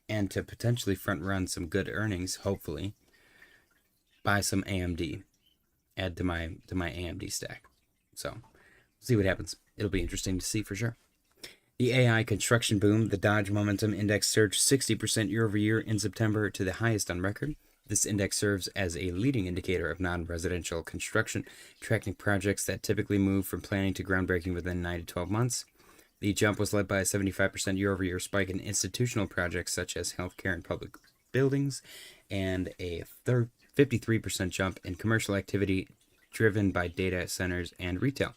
and to potentially front run some good earnings, hopefully, buy some AMD, add to my AMD stack. So we'll see what happens. It'll be interesting to see for sure. The AI construction boom, the Dodge Momentum Index surged 60% year over year in September to the highest on record. This index serves as a leading indicator of non-residential construction, tracking projects that typically move from planning to groundbreaking within 9 to 12 months. The jump was led by a 75% year-over-year spike in institutional projects such as healthcare and public buildings, and a 53% jump in commercial activity driven by data centers and retail.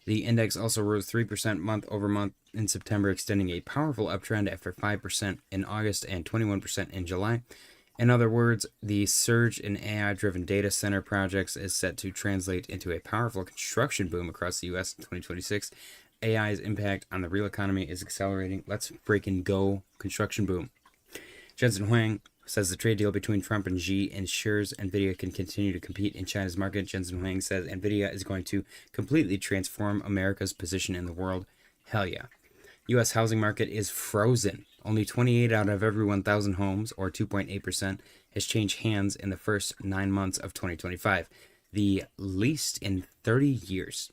The index also rose 3% month over month in September, extending a powerful uptrend after 5% in August and 21% in July. In other words, the surge in AI-driven data center projects is set to translate into a powerful construction boom across the U.S. in 2026. AI's impact on the real economy is accelerating. Let's freaking go, construction boom. Jensen Huang says the trade deal between Trump and Xi ensures NVIDIA can continue to compete in China's market. Jensen Huang says NVIDIA is going to completely transform America's position in the world. Hell yeah. U.S. housing market is frozen. Only 28 out of every 1,000 homes, or 2.8%, has changed hands in the first 9 months of 2025, the least in 30 years.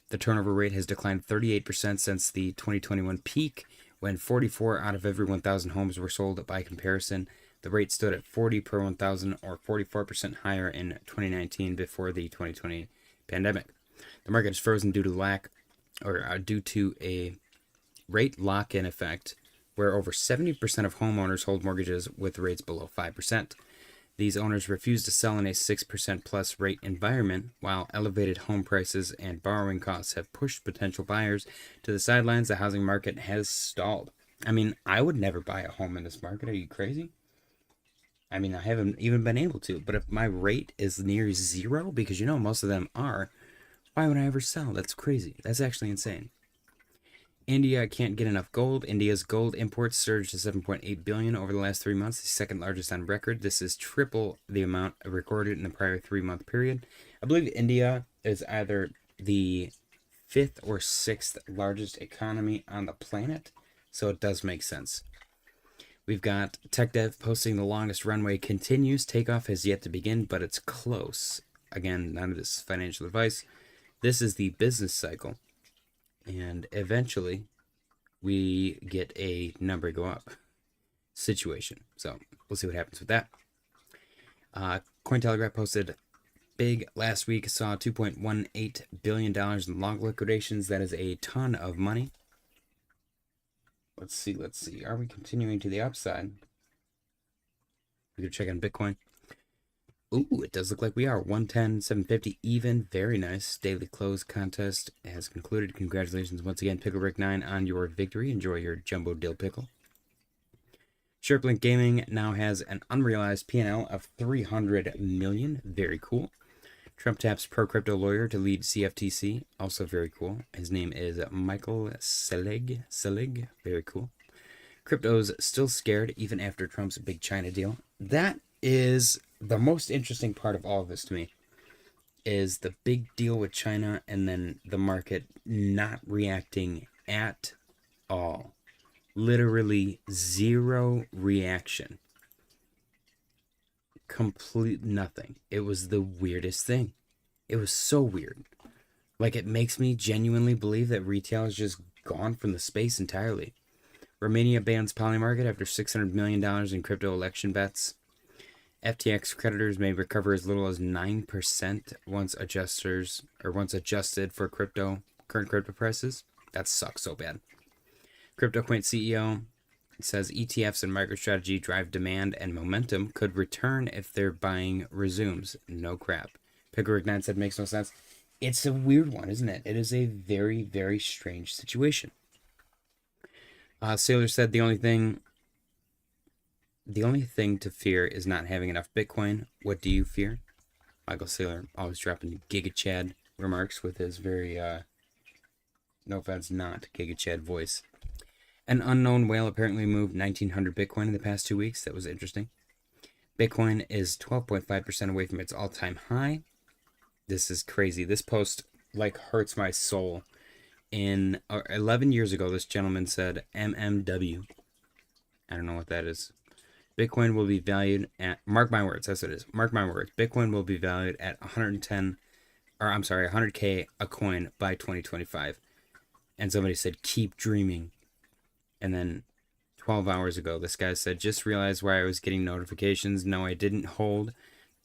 The turnover rate has declined 38% since the 2021 peak, when 44 out of every 1,000 homes were sold. By comparison, the rate stood at 40 per 1,000, or 44% higher in 2019 before the 2020 pandemic. The market is frozen due to a rate lock-in effect, where over 70% of homeowners hold mortgages with rates below 5%. These owners refuse to sell in a 6% plus rate environment, while elevated home prices and borrowing costs have pushed potential buyers to the sidelines. The housing market has stalled. I mean, I would never buy a home in this market. Are you crazy? I mean, I haven't even been able to. But if my rate is near zero, because most of them are, why would I ever sell? That's crazy. That's actually insane. India can't get enough gold. India's gold imports surged to 7.8 billion over the last 3 months, the second largest on record. This is triple the amount recorded in the prior 3-month period. I believe India is either the 5th or 6th largest economy on the planet, so it does make sense. We've got TechDev posting the longest runway continues. Takeoff has yet to begin, but it's close. Again, none of this is financial advice. This is the business cycle. And eventually, we get a number go up situation. So we'll see what happens with that. Cointelegraph posted big last week, saw $2.18 billion in long liquidations. That is a ton of money. Let's see. Are we continuing to the upside? We could check on Bitcoin. Ooh, it does look like we are. 110,750 even. Very nice. Daily close contest has concluded. Congratulations once again, Picklebrick9, on your victory. Enjoy your jumbo dill pickle. SharpLink Gaming now has an unrealized P&L of $300 million. Very cool. Trump taps pro-crypto lawyer to lead CFTC. Also very cool. His name is Michael Selig. Very cool. Crypto's still scared even after Trump's big China deal. That is the most interesting part of all of this to me, is the big deal with China and then the market not reacting at all. Literally zero reaction. Complete nothing. It was the weirdest thing. It was so weird. Like, it makes me genuinely believe that retail is just gone from the space entirely. Romania bans Polymarket after $600 million in crypto election bets. FTX creditors may recover as little as 9% once adjusted for current crypto prices. That sucks so bad. CryptoQuaint CEO says ETFs and MicroStrategy drive demand and momentum, could return if their buying resumes. No crap. Pickerick9 said makes no sense. It's a weird one, isn't it? It is a very, very strange situation. Sailor said the only thing to fear is not having enough Bitcoin. What do you fear? Michael Saylor always dropping Giga Chad remarks with his very, no offense, not Giga Chad voice. An unknown whale apparently moved 1,900 Bitcoin in the past 2 weeks. That was interesting. Bitcoin is 12.5% away from its all-time high. This is crazy. This post, hurts my soul. 11 years ago, this gentleman said, MMW. I don't know what that is. Bitcoin will be valued at, mark my words, that's what it is. Mark my words. Bitcoin will be valued at 100K a coin by 2025. And somebody said, keep dreaming. And then 12 hours ago, this guy said, just realized why I was getting notifications. No, I didn't hold.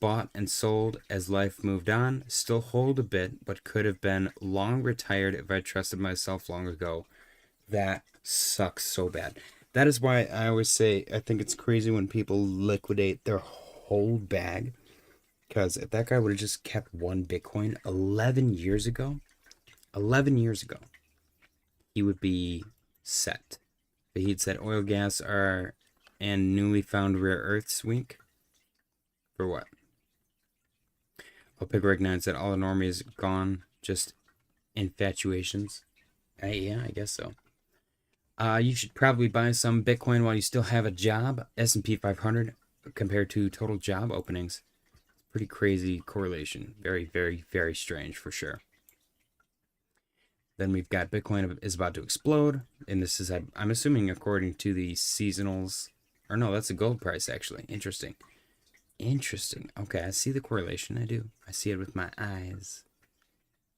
Bought and sold as life moved on. Still hold a bit, but could have been long retired if I trusted myself long ago. That sucks so bad. That is why I always say I think it's crazy when people liquidate their whole bag. Because if that guy would have just kept one Bitcoin 11 years ago, 11 years ago, he would be set. But he'd said oil, gas, are and newly found rare earths weak. For what? OPEC recognized that all the normie is gone, just infatuations. Yeah, I guess so. You should probably buy some Bitcoin while you still have a job. S&P 500 compared to total job openings. Pretty crazy correlation. Very, very, very strange for sure. Then we've got Bitcoin is about to explode. And this is, I'm assuming, according to the seasonals. Or no, that's a gold price, actually. Interesting. Interesting. Okay, I see the correlation. I do. I see it with my eyes.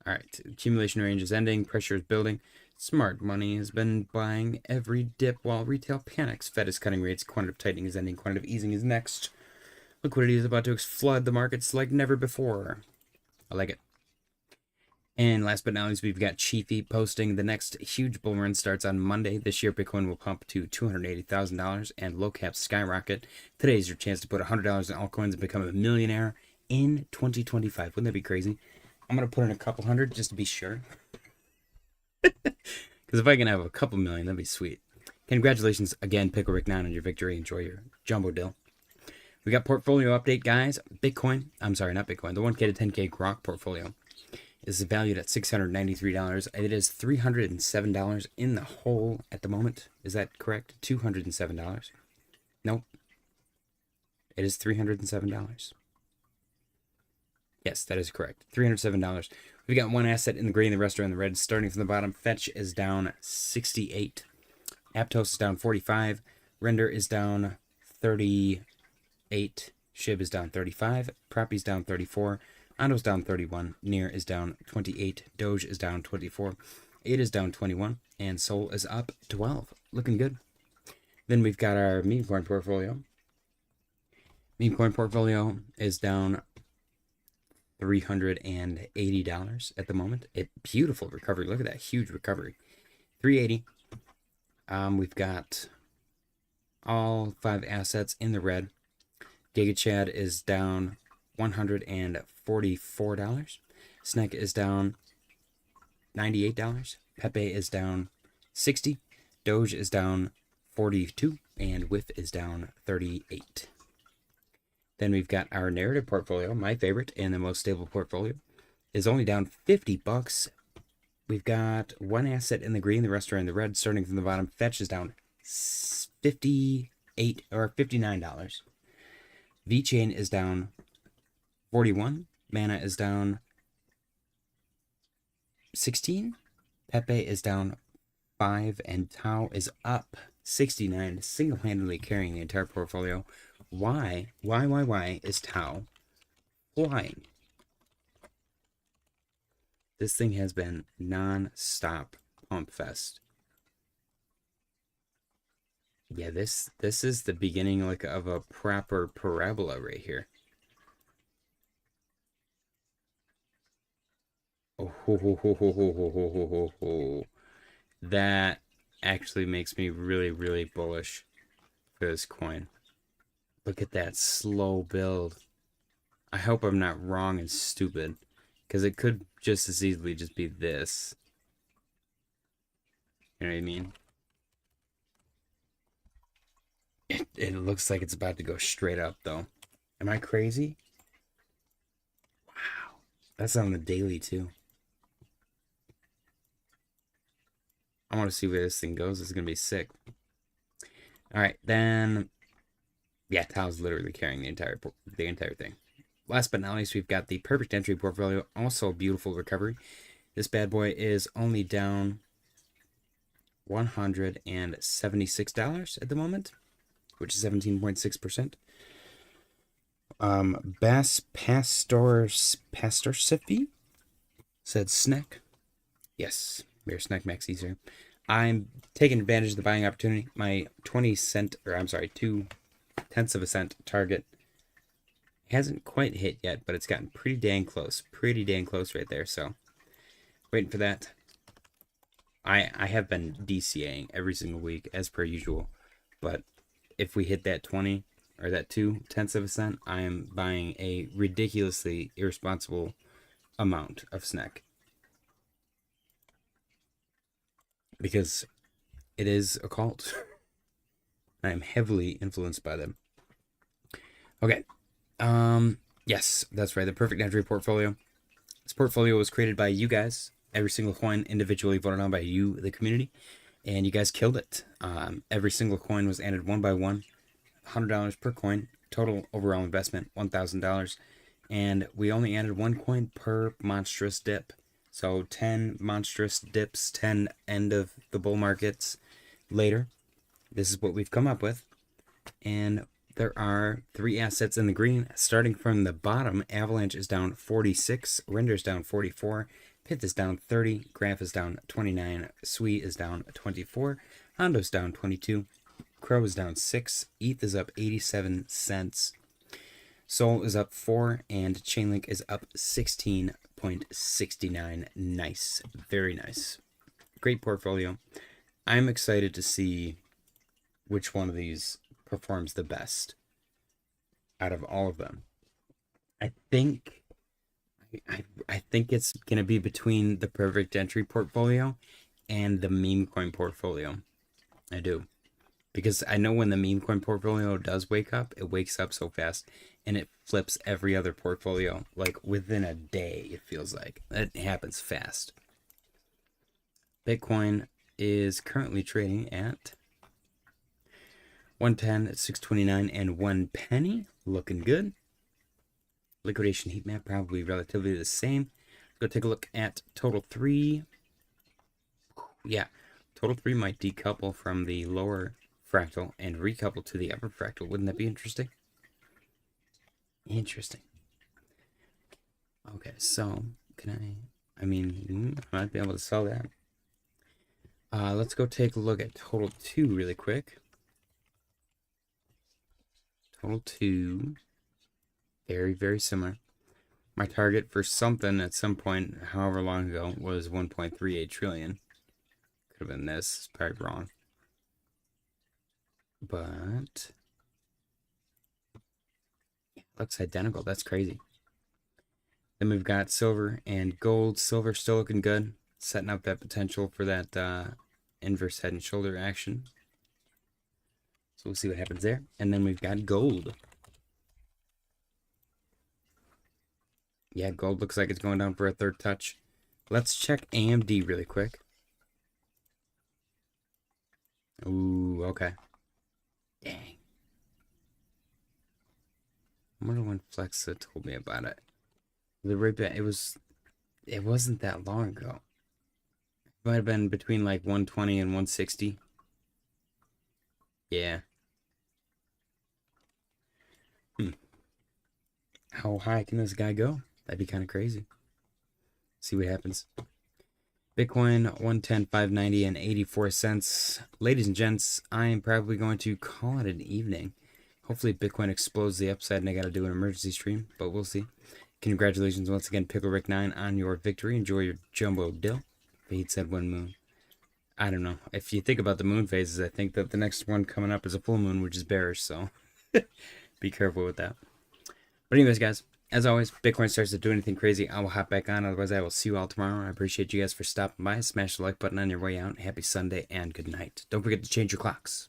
All right. Accumulation range is ending. Pressure is building. Smart money has been buying every dip while retail panics. Fed is cutting rates. Quantitative tightening is ending. Quantitative easing is next. Liquidity is about to flood the markets like never before. I like it. And last but not least, we've got Chiefy posting the next huge bull run starts on Monday. This year, Bitcoin will pump to $280,000 and low caps skyrocket. Today is your chance to put $100 in altcoins and become a millionaire in 2025. Wouldn't that be crazy? I'm going to put in a couple hundred just to be sure. Because if I can have a couple million, that'd be sweet. Congratulations again, Pickle Rick 9, on your victory. Enjoy your jumbo deal. We got portfolio update, guys. Bitcoin, I'm sorry, not Bitcoin. The 1K to 10K Grok portfolio is valued at $693. It is $307 in the hole at the moment. Is that correct? $207. Nope. It is $307. Yes, that is correct. $307. We've got one asset in the green, the rest are in the red. Starting from the bottom, Fetch is down 68. Aptos is down 45. Render is down 38. Shib is down 35. Proppy's down 34. Ondo's down 31. Near is down 28. Doge is down 24. 8 is down 21. And Sol is up 12. Looking good. Then we've got our Memecoin portfolio. Memecoin portfolio is down $380 at the moment. A beautiful recovery. Look at that huge recovery. 380. We've got all 5 assets in the red. GigaChad is down $144. SNEK is down $98. Pepe is down 60. Doge is down 42. And WIF is down 38. Then we've got our narrative portfolio, my favorite and the most stable portfolio, is only down $50. We've got one asset in the green, the rest are in the red. Starting from the bottom, Fetch is down $58 or $59. VeChain is down 41. Mana is down 16. Pepe is down 5, and Tau is up 69, single-handedly carrying the entire portfolio. Why is Tau flying? This thing has been non-stop pump fest. Yeah, this is the beginning like of a proper parabola right here. Oh, ho, ho, ho, ho, ho, ho, ho, ho, ho. That actually makes me really, really bullish for this coin. Look at that slow build. I hope I'm not wrong and stupid, because it could just as easily just be this. You know what I mean? It looks like it's about to go straight up, though. Am I crazy? Wow. That's on the daily, too. I want to see where this thing goes. It's going to be sick. All right, then... Yeah, Tao's literally carrying the entire thing. Last but not least, we've got the perfect entry portfolio. Also a beautiful recovery. This bad boy is only down $176 at the moment, which is 17.6%. Bass Pastor Siffy said SNEK. Yes, we're SNEK Maxis here. I'm taking advantage of the buying opportunity. My 2 cent target hasn't quite hit yet, but it's gotten pretty dang close right there. So waiting for that. I have been DCAing every single week as per usual, but if we hit that 20, or that 0.2 of a cent, I am buying a ridiculously irresponsible amount of SNEK. Because it is a cult. I am heavily influenced by them. Okay. Yes, that's right. The perfect entry portfolio. This portfolio was created by you guys. Every single coin individually voted on by you, the community. And you guys killed it. Every single coin was added one by one. $100 per coin. Total overall investment, $1,000. And we only added one coin per monstrous dip. So 10 monstrous dips, 10 end of the bull markets later. This is what we've come up with. And there are 3 assets in the green. Starting from the bottom, Avalanche is down 46, Render is down 44, Pith is down 30, Graph is down 29, Sweet is down 24, Hondo's down 22, Crow is down 6, ETH is up 87 cents, Sol is up 4, and Chainlink is up 16.69. Nice. Very nice. Great portfolio. I'm excited to see which one of these performs the best out of all of them. I think it's going to be between the perfect entry portfolio and the Memecoin portfolio. I do. Because I know when the Memecoin portfolio does wake up, it wakes up so fast and it flips every other portfolio like within a day, it feels like. It happens fast. Bitcoin is currently trading at 110 at 629 and 1 penny. Looking good. Liquidation heat map probably relatively the same. Go take a look at total 3. Yeah, total 3 might decouple from the lower fractal and recouple to the upper fractal. Wouldn't that be interesting? Interesting. Okay, so can I might be able to sell that. Let's go take a look at total 2 really quick. Total 2, very, very similar. My target for something at some point, however long ago, was 1.38 trillion. Could have been this, it's probably wrong. But yeah, looks identical. That's crazy. Then we've got silver and gold. Silver still looking good, setting up that potential for that inverse head and shoulder action. So we'll see what happens there. And then we've got gold. Yeah, gold looks like it's going down for a third touch. Let's check AMD really quick. Ooh, okay. Dang. I wonder when Flexa told me about it. It wasn't that long ago. It might have been between like 120 and 160. Yeah. How high can this guy go? That'd be kind of crazy. See what happens. Bitcoin 110, 590 and 84 cents. Ladies and gents, I am probably going to call it an evening. Hopefully Bitcoin explodes the upside and I got to do an emergency stream, but we'll see. Congratulations once again, Pickle Rick 9, on your victory. Enjoy your jumbo dill. Fade said one moon. I don't know. If you think about the moon phases, I think that the next one coming up is a full moon, which is bearish, so be careful with that. But anyways, guys, as always, Bitcoin starts to do anything crazy, I will hop back on. Otherwise, I will see you all tomorrow. I appreciate you guys for stopping by. Smash the like button on your way out. Happy Sunday and good night. Don't forget to change your clocks.